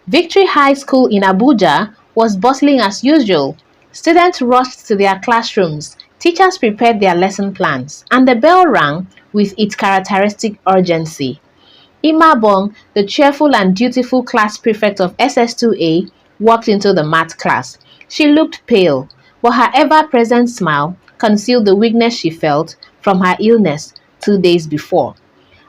Victory High School in Abuja was bustling as usual. Students rushed to their classrooms, teachers prepared their lesson plans, and the bell rang with its characteristic urgency. Imabong, the cheerful and dutiful class prefect of SS2A, walked into the math class. She looked pale, but her ever-present smile concealed the weakness she felt from her illness 2 days before.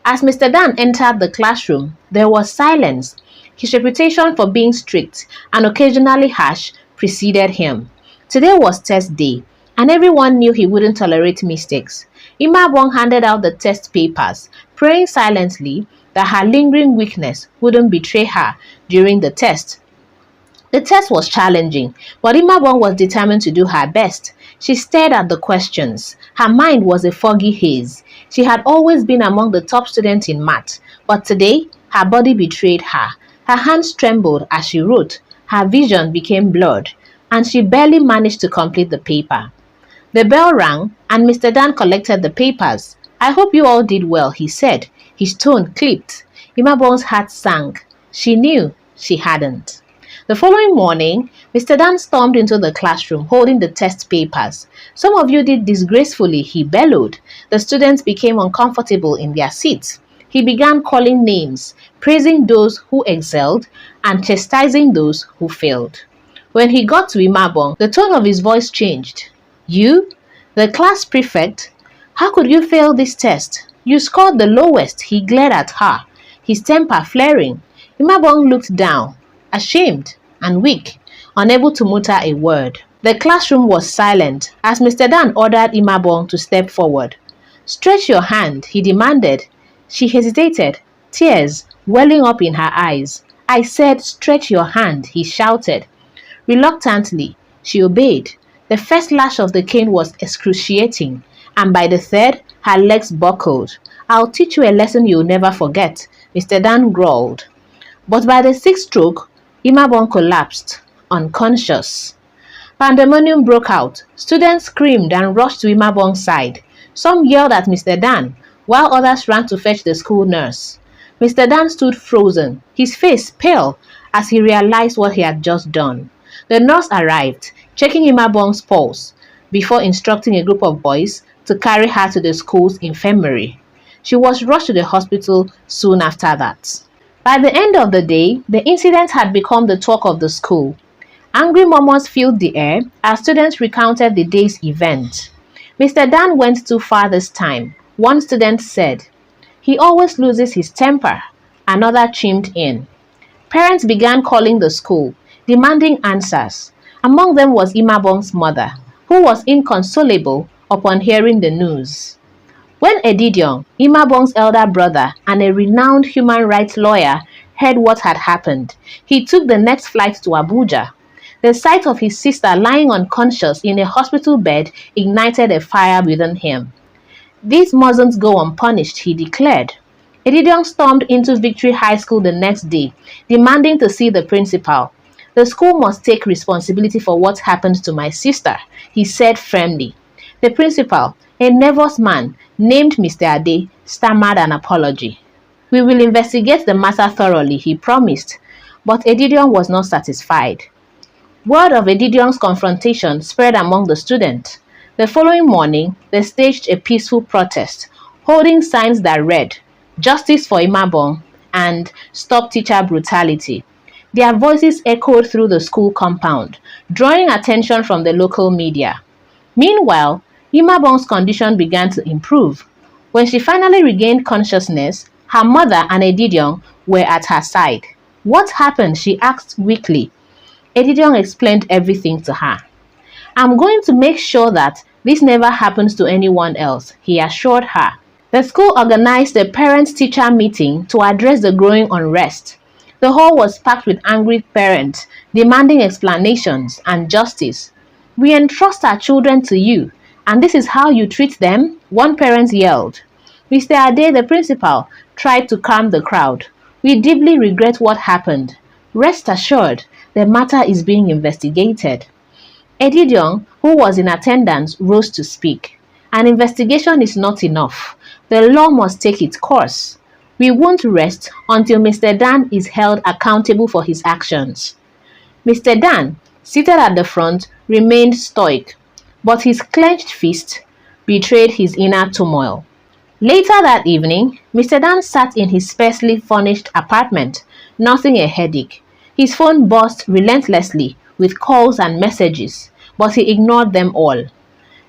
As Mr. Dan entered the classroom, there was silence. His reputation for being strict and occasionally harsh preceded him. Today was test day, and everyone knew he wouldn't tolerate mistakes. Imabong handed out the test papers, praying silently that her lingering weakness wouldn't betray her during the test. The test was challenging, but Imabong was determined to do her best. She stared at the questions. Her mind was a foggy haze. She had always been among the top students in math, but today her body betrayed her. Her hands trembled as she wrote. Her vision became blurred, and she barely managed to complete the paper. The bell rang, and Mr. Dan collected the papers. "I hope you all did well," he said. His tone clipped. Imabong's heart sank. She knew she hadn't. The following morning, Mr. Dan stormed into the classroom holding the test papers. "Some of you did disgracefully," he bellowed. The students became uncomfortable in their seats. He began calling names, praising those who excelled and chastising those who failed. When he got to Imabong, the tone of his voice changed. "You? The class prefect? How could you fail this test? You scored the lowest." He glared at her, his temper flaring. Imabong looked down, ashamed and weak, unable to mutter a word. The classroom was silent as Mr. Dan ordered Imabong to step forward. "Stretch your hand," he demanded. She hesitated, tears welling up in her eyes. "I said stretch your hand," he shouted. Reluctantly, she obeyed. The first lash of the cane was excruciating, and by the third, her legs buckled. "I'll teach you a lesson you'll never forget," Mr. Dan growled. But by the sixth stroke, Imabong collapsed, unconscious. Pandemonium broke out. Students screamed and rushed to Imabong's side. Some yelled at Mr. Dan, while others ran to fetch the school nurse. Mr. Dan stood frozen, his face pale, as he realized what he had just done. The nurse arrived, checking Imabong's pulse, before instructing a group of boys to carry her to the school's infirmary. She was rushed to the hospital soon after that. By the end of the day, the incident had become the talk of the school. Angry murmurs filled the air as students recounted the day's event. "Mr. Dan went too far this time," one student said. "He always loses his temper," another chimed in. Parents began calling the school, demanding answers. Among them was Imabong's mother, who was inconsolable upon hearing the news. When Edidion, Imabong's elder brother and a renowned human rights lawyer, heard what had happened, he took the next flight to Abuja. The sight of his sister lying unconscious in a hospital bed ignited a fire within him. "This mustn't go unpunished," he declared. Edidion stormed into Victory High School the next day, demanding to see the principal. "The school must take responsibility for what happened to my sister," he said firmly. The principal, a nervous man named Mr. Ade, stammered an apology. "We will investigate the matter thoroughly," he promised, but Edidion was not satisfied. Word of Edidion's confrontation spread among the students. The following morning, they staged a peaceful protest, holding signs that read, "Justice for Imabong" and "Stop Teacher Brutality." Their voices echoed through the school compound, drawing attention from the local media. Meanwhile, Imabong's condition began to improve. When she finally regained consciousness, her mother and Edidion were at her side. "What happened?" she asked weakly. Edidion explained everything to her. "I'm going to make sure that this never happens to anyone else," he assured her. The school organized a parent-teacher meeting to address the growing unrest. The hall was packed with angry parents, demanding explanations and justice. "We entrust our children to you, and this is how you treat them?" one parent yelled. Mr. Ade, the principal, tried to calm the crowd. "We deeply regret what happened. Rest assured, the matter is being investigated." Edidion, who was in attendance, rose to speak. "An investigation is not enough. The law must take its course." We won't rest until Mr. Dan is held accountable for his actions. Mr. Dan, seated at the front, remained stoic, but his clenched fist betrayed his inner turmoil. Later that evening, Mr. Dan sat in his sparsely furnished apartment, nursing a headache. His phone buzzed relentlessly with calls and messages, but he ignored them all.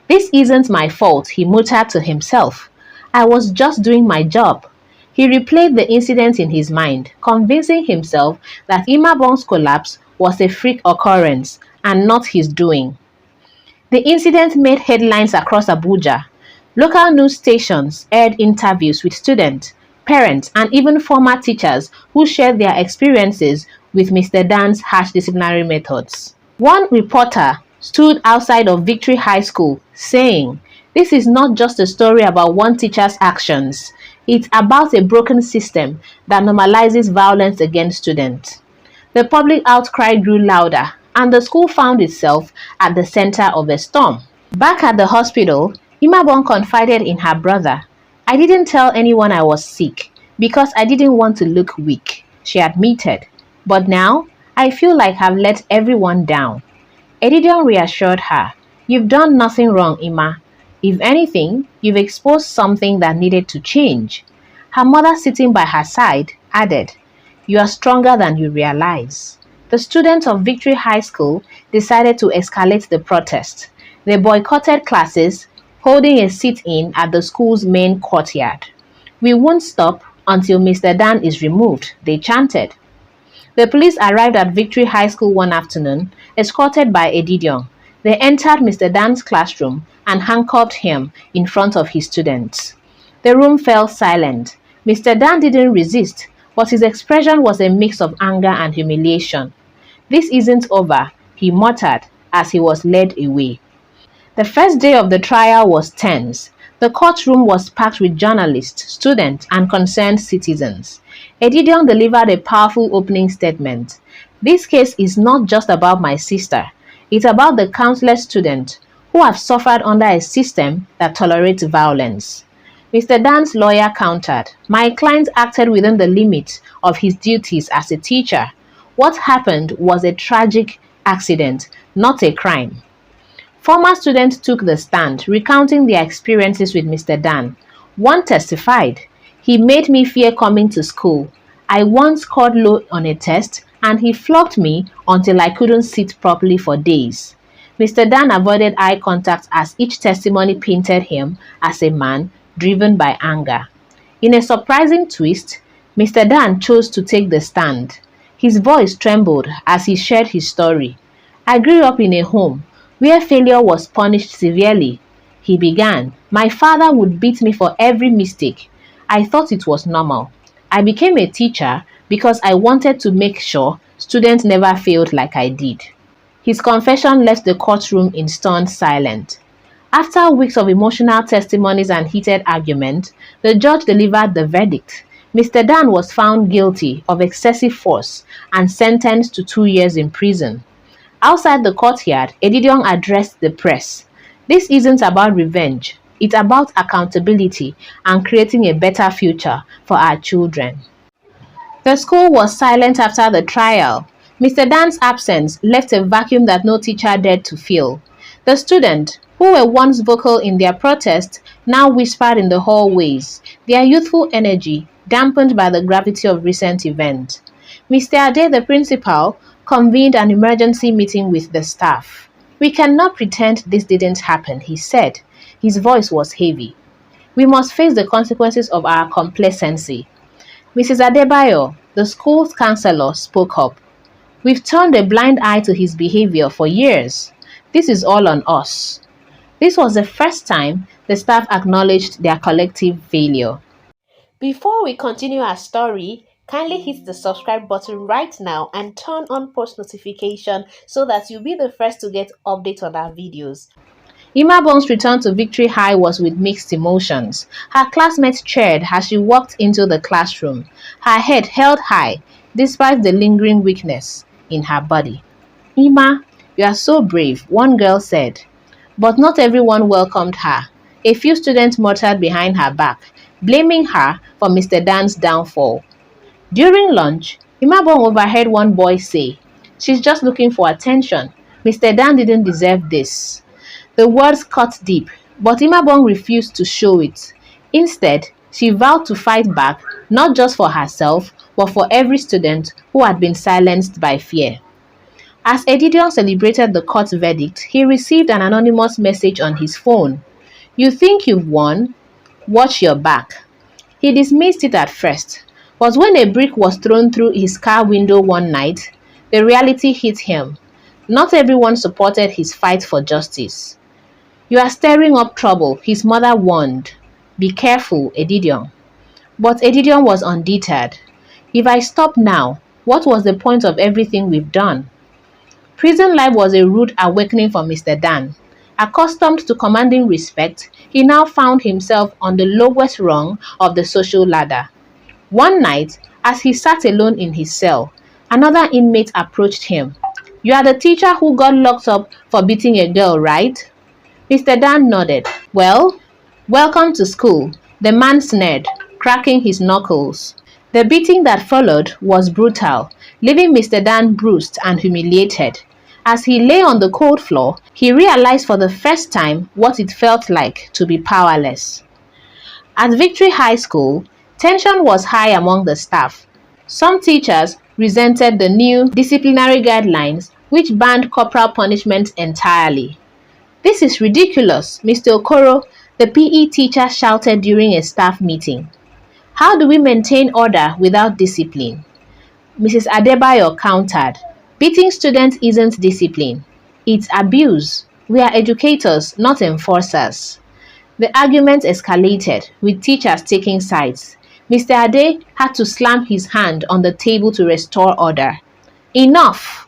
"This isn't my fault," he muttered to himself. "I was just doing my job." He replayed the incident in his mind, convincing himself that Imabong's collapse was a freak occurrence and not his doing. The incident made headlines across Abuja. Local news stations aired interviews with students, parents, and even former teachers who shared their experiences with Mr. Dan's harsh disciplinary methods. One reporter stood outside of Victory High School saying, "This is not just a story about one teacher's actions. It's about a broken system that normalizes violence against students." The public outcry grew louder, and the school found itself at the center of a storm. Back at the hospital, Imabong confided in her brother. "I didn't tell anyone I was sick because I didn't want to look weak," she admitted. "But now, I feel like I've let everyone down." Edidion reassured her, "You've done nothing wrong, Ima. If anything, you've exposed something that needed to change." Her mother, sitting by her side, added, "You are stronger than you realize." The students of Victory High School decided to escalate the protest. They boycotted classes, holding a sit-in at the school's main courtyard. "We won't stop until Mr. Dan is removed," they chanted. The police arrived at Victory High School one afternoon, escorted by Edidion. They entered Mr. Dan's classroom and handcuffed him in front of his students. The room fell silent. Mr. Dan didn't resist, but his expression was a mix of anger and humiliation. "This isn't over," he muttered as he was led away. The first day of the trial was tense. The courtroom was packed with journalists, students, and concerned citizens. Edidion delivered a powerful opening statement. "This case is not just about my sister. It's about the countless students who have suffered under a system that tolerates violence." Mr. Dan's lawyer countered, "My client acted within the limits of his duties as a teacher. What happened was a tragic accident, not a crime." Former students took the stand, recounting their experiences with Mr. Dan. One testified, "He made me fear coming to school. I once scored low on a test and he flogged me until I couldn't sit properly for days." Mr. Dan avoided eye contact as each testimony painted him as a man driven by anger. In a surprising twist, Mr. Dan chose to take the stand. His voice trembled as he shared his story. "I grew up in a home where failure was punished severely," he began. "My father would beat me for every mistake. I thought it was normal. I became a teacher because I wanted to make sure students never failed like I did." His confession left the courtroom in stunned silence. After weeks of emotional testimonies and heated argument, the judge delivered the verdict. Mr. Dan was found guilty of excessive force and sentenced to 2 years in prison. Outside the courtyard, Edidion addressed the press. "This isn't about revenge. It's about accountability and creating a better future for our children." The school was silent after the trial. Mr. Dan's absence left a vacuum that no teacher dared to fill. The students, who were once vocal in their protest, now whispered in the hallways, their youthful energy dampened by the gravity of recent events. Mr. Ade, the principal, convened an emergency meeting with the staff. "We cannot pretend this didn't happen," he said. His voice was heavy. "We must face the consequences of our complacency." Mrs. Adebayo, the school's counselor, spoke up. "We've turned a blind eye to his behavior for years. This is all on us." This was the first time the staff acknowledged their collective failure. Before we continue our story, kindly hit the subscribe button right now and turn on post notification so that you'll be the first to get updates on our videos. Imabong's return to Victory High was with mixed emotions. Her classmates cheered as she walked into the classroom, her head held high despite the lingering weakness in her body. "Ima, you are so brave," one girl said. But not everyone welcomed her. A few students muttered behind her back, blaming her for Mr. Dan's downfall. During lunch, Imabong overheard one boy say, "She's just looking for attention. Mr. Dan didn't deserve this." The words cut deep, but Imabong refused to show it. Instead, she vowed to fight back, not just for herself, but for every student who had been silenced by fear. As Edidion celebrated the court verdict, he received an anonymous message on his phone. "You think you've won? Watch your back." He dismissed it at first, but when a brick was thrown through his car window one night, the reality hit him. Not everyone supported his fight for justice. "You are stirring up trouble," his mother warned. "Be careful, Edidion." But Edidion was undeterred. "If I stop now, what was the point of everything we've done?" Prison life was a rude awakening for Mr. Dan. Accustomed to commanding respect, he now found himself on the lowest rung of the social ladder. One night, as he sat alone in his cell, another inmate approached him. "You are the teacher who got locked up for beating a girl, right?" Mr. Dan nodded. "Well, welcome to school," the man sneered, cracking his knuckles. The beating that followed was brutal, leaving Mr. Dan bruised and humiliated. As he lay on the cold floor, he realized for the first time what it felt like to be powerless. At Victory High School, tension was high among the staff. Some teachers resented the new disciplinary guidelines, which banned corporal punishment entirely. "This is ridiculous," Mr. Okoro, the PE teacher, shouted during a staff meeting. "How do we maintain order without discipline?" Mrs. Adebayo countered, "Beating students isn't discipline. It's abuse. We are educators, not enforcers." The argument escalated, with teachers taking sides. Mr. Ade had to slam his hand on the table to restore order. "Enough!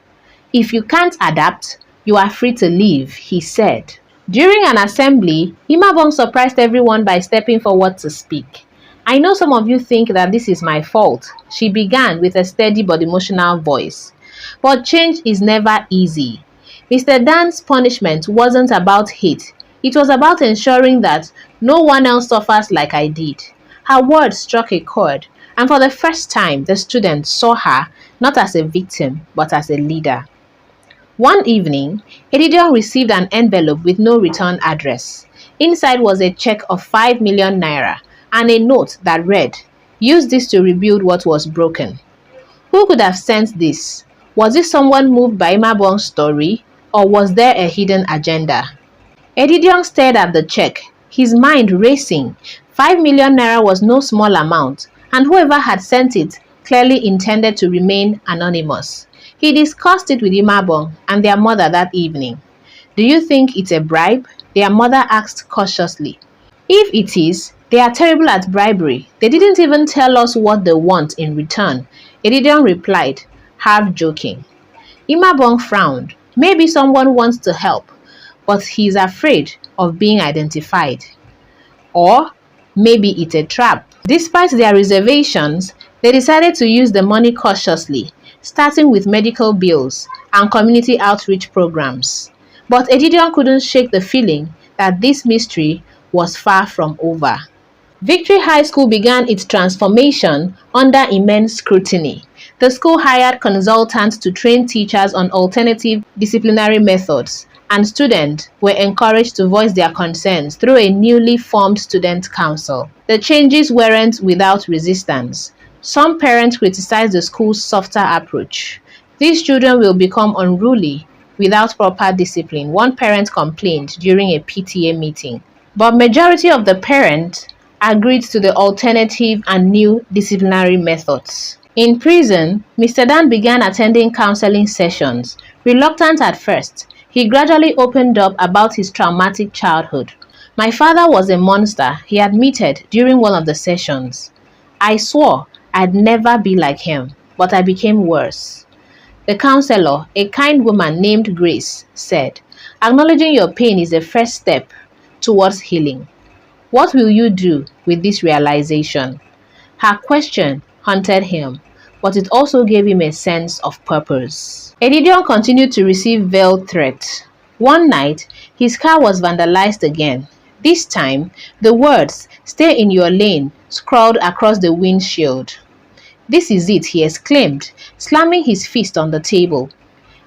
If you can't adapt, you are free to leave," he said. During an assembly, Imabong surprised everyone by stepping forward to speak. "I know some of you think that this is my fault," she began with a steady but emotional voice. "But change is never easy. Mr. Dan's punishment wasn't about hate. It was about ensuring that no one else suffers like I did." Her words struck a chord, and for the first time, the students saw her not as a victim, but as a leader. One evening, Edidion received an envelope with no return address. Inside was a check of 5 million naira and a note that read, "Use this to rebuild what was broken." Who could have sent this? Was it someone moved by Imabong's story, or was there a hidden agenda? Edidion stared at the check, his mind racing. 5 million naira was no small amount, and whoever had sent it clearly intended to remain anonymous. He discussed it with Imabong and their mother that evening. "Do you think it's a bribe?" their mother asked cautiously. "If it is, they are terrible at bribery. They didn't even tell us what they want in return," Edidion replied, half joking. Imabong frowned. Maybe someone wants to help, but he's afraid of being identified. Or maybe it's a trap. Despite their reservations, they decided to use the money cautiously, starting with medical bills and community outreach programs. But Edidion couldn't shake the feeling that this mystery was far from over. Victory High School began its transformation under immense scrutiny. The school hired consultants to train teachers on alternative disciplinary methods, and students were encouraged to voice their concerns through a newly formed student council. The changes weren't without resistance. Some parents criticized the school's softer approach. "These children will become unruly without proper discipline," one parent complained during a PTA meeting. But majority of the parents agreed to the alternative and new disciplinary methods. In prison, Mr. Dan began attending counseling sessions. Reluctant at first, he gradually opened up about his traumatic childhood. "My father was a monster," he admitted during one of the sessions. "I swore I'd never be like him, but I became worse." The counselor, a kind woman named Grace, said, "Acknowledging your pain is the first step towards healing. What will you do with this realization?" Her question haunted him, but it also gave him a sense of purpose. Edidion continued to receive veiled threats. One night, his car was vandalized again. This time, the words, "Stay in your lane, scrawled across the windshield. "This is it," he exclaimed, slamming his fist on the table.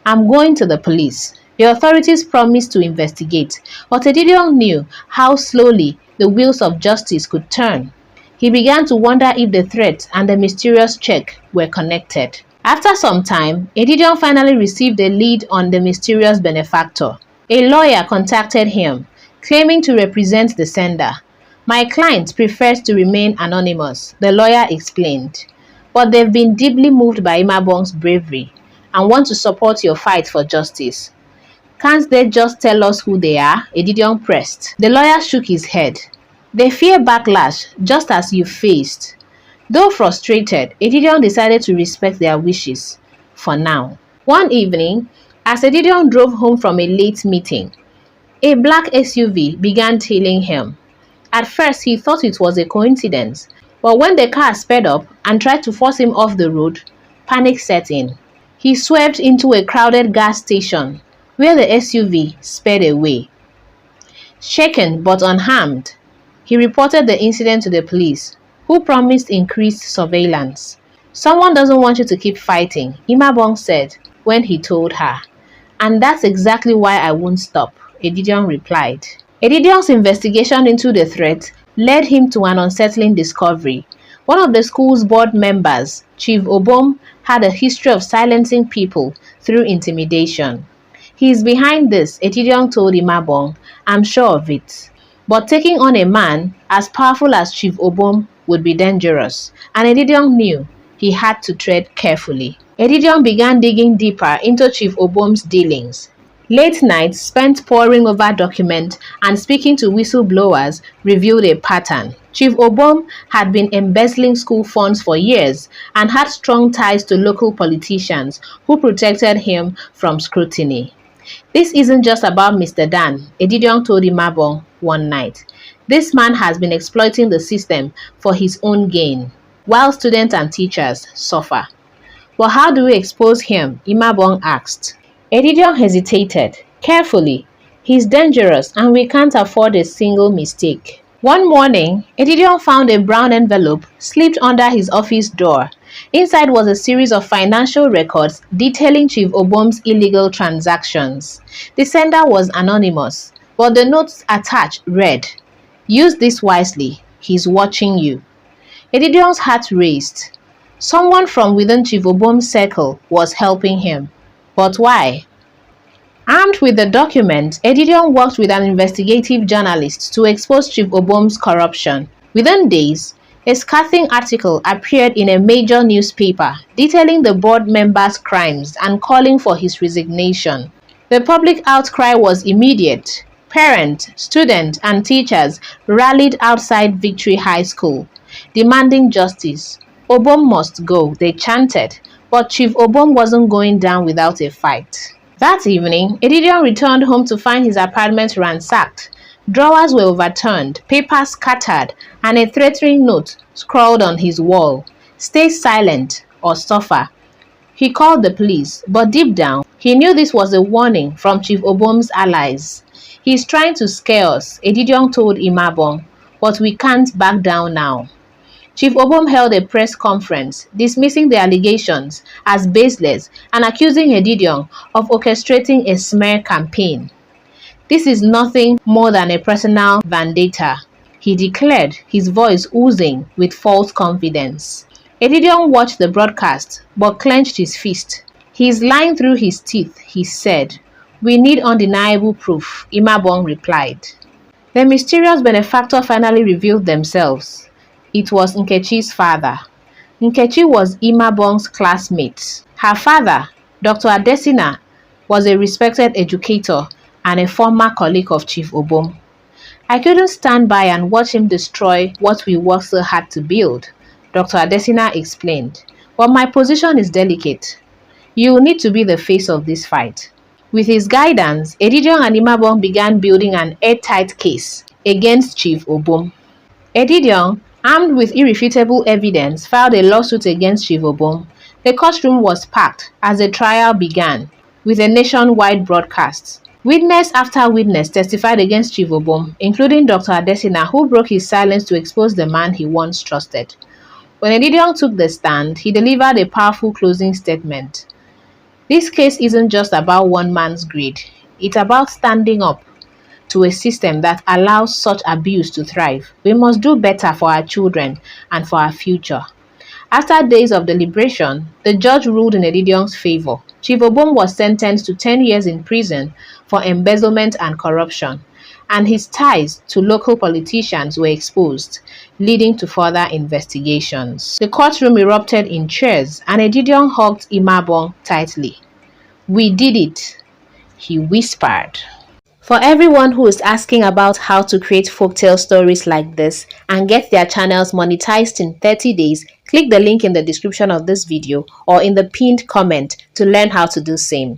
"I'm going to the police." The authorities promised to investigate, but Edidion knew how slowly the wheels of justice could turn. He began to wonder if the threat and the mysterious check were connected. After some time, Edidion finally received a lead on the mysterious benefactor. A lawyer contacted him, claiming to represent the sender. "My client prefers to remain anonymous," the lawyer explained, "but they've been deeply moved by Imabong's bravery and want to support your fight for justice." "Can't they just tell us who they are?" Edidion pressed. The lawyer shook his head. "They fear backlash, just as you faced." Though frustrated, Edidion decided to respect their wishes, for now. One evening, as Edidion drove home from a late meeting, a black SUV began tailing him. At first, he thought it was a coincidence, but when the car sped up and tried to force him off the road, panic set in. He swerved into a crowded gas station, where the SUV sped away. Shaken but unharmed, he reported the incident to the police, who promised increased surveillance. "Someone doesn't want you to keep fighting," Imabong said when he told her. "And that's exactly why I won't stop," Edidion replied. Edidion's investigation into the threat led him to an unsettling discovery. One of the school's board members, Chief Obom, had a history of silencing people through intimidation. "He's behind this," Edidion told Imabong. "I'm sure of it." But taking on a man as powerful as Chief Obom would be dangerous, and Edidion knew he had to tread carefully. Edidion began digging deeper into Chief Obom's dealings. Late nights spent poring over documents and speaking to whistleblowers revealed a pattern. Chief Obom had been embezzling school funds for years and had strong ties to local politicians who protected him from scrutiny. "This isn't just about Mr. Dan," Edidion told Imabong one night. "This man has been exploiting the system for his own gain, while students and teachers suffer." "But how do we expose him?" Imabong asked. Edidion hesitated. "Carefully. He's dangerous and we can't afford a single mistake." One morning, Edidion found a brown envelope slipped under his office door. Inside was a series of financial records detailing Chief Obom's illegal transactions. The sender was anonymous, but the notes attached read, "Use this wisely. He's watching you." Edidion's heart raced. Someone from within Chief Obom's circle was helping him. But why? Armed with the document, Edidion worked with an investigative journalist to expose Chief Obom's corruption. Within days, a scathing article appeared in a major newspaper detailing the board member's crimes and calling for his resignation. The public outcry was immediate. Parents, students, and teachers rallied outside Victory High School, demanding justice. "Obom must go," they chanted, but Chief Obom wasn't going down without a fight. That evening, Edidion returned home to find his apartment ransacked. Drawers were overturned, papers scattered, and a threatening note scrawled on his wall. "Stay silent or suffer." He called the police, but deep down, he knew this was a warning from Chief Obom's allies. "He's trying to scare us," Edidion told Imabong, "but we can't back down now." Chief Obom held a press conference, dismissing the allegations as baseless and accusing Edidion of orchestrating a smear campaign. "This is nothing more than a personal vendetta," he declared, his voice oozing with false confidence. Edidion watched the broadcast, but clenched his fist. "He's lying through his teeth," he said. "We need undeniable proof," Imabong replied. The mysterious benefactor finally revealed themselves. It was Nkechi's father. Nkechi was Imabong's classmate. Her father, Dr. Adesina, was a respected educator and a former colleague of Chief Obom. "I couldn't stand by and watch him destroy what we worked so hard to build," Dr. Adesina explained. "But my position is delicate. You need to be the face of this fight." With his guidance, Edidion and Imabong began building an airtight case against Chief Obom. Edidion, armed with irrefutable evidence, filed a lawsuit against Chief Obom. The courtroom was packed as the trial began, with a nationwide broadcast. Witness after witness testified against Chief Obom, including Dr. Adesina, who broke his silence to expose the man he once trusted. When Edidion took the stand, he delivered a powerful closing statement. This case isn't just about one man's greed. It's about standing up to a system that allows such abuse to thrive. We must do better for our children and for our future. After days of deliberation, the judge ruled in Edidion's favor. Chief Obom was sentenced to 10 years in prison for embezzlement and corruption, and his ties to local politicians were exposed, leading to further investigations. The courtroom erupted in cheers, and Edidion hugged Imabong tightly. "We did it," he whispered. For everyone who is asking about how to create folktale stories like this and get their channels monetized in 30 days, click the link in the description of this video or in the pinned comment to learn how to do same.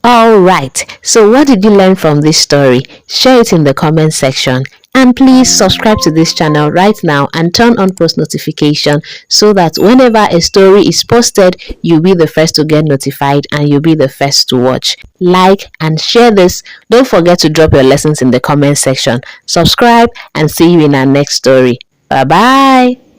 Alright, so what did you learn from this story? Share it in the comment section. And please subscribe to this channel right now and turn on post notification so that whenever a story is posted, you'll be the first to get notified and you'll be the first to watch. Like and share this. Don't forget to drop your lessons in the comment section. Subscribe and see you in our next story. Bye bye.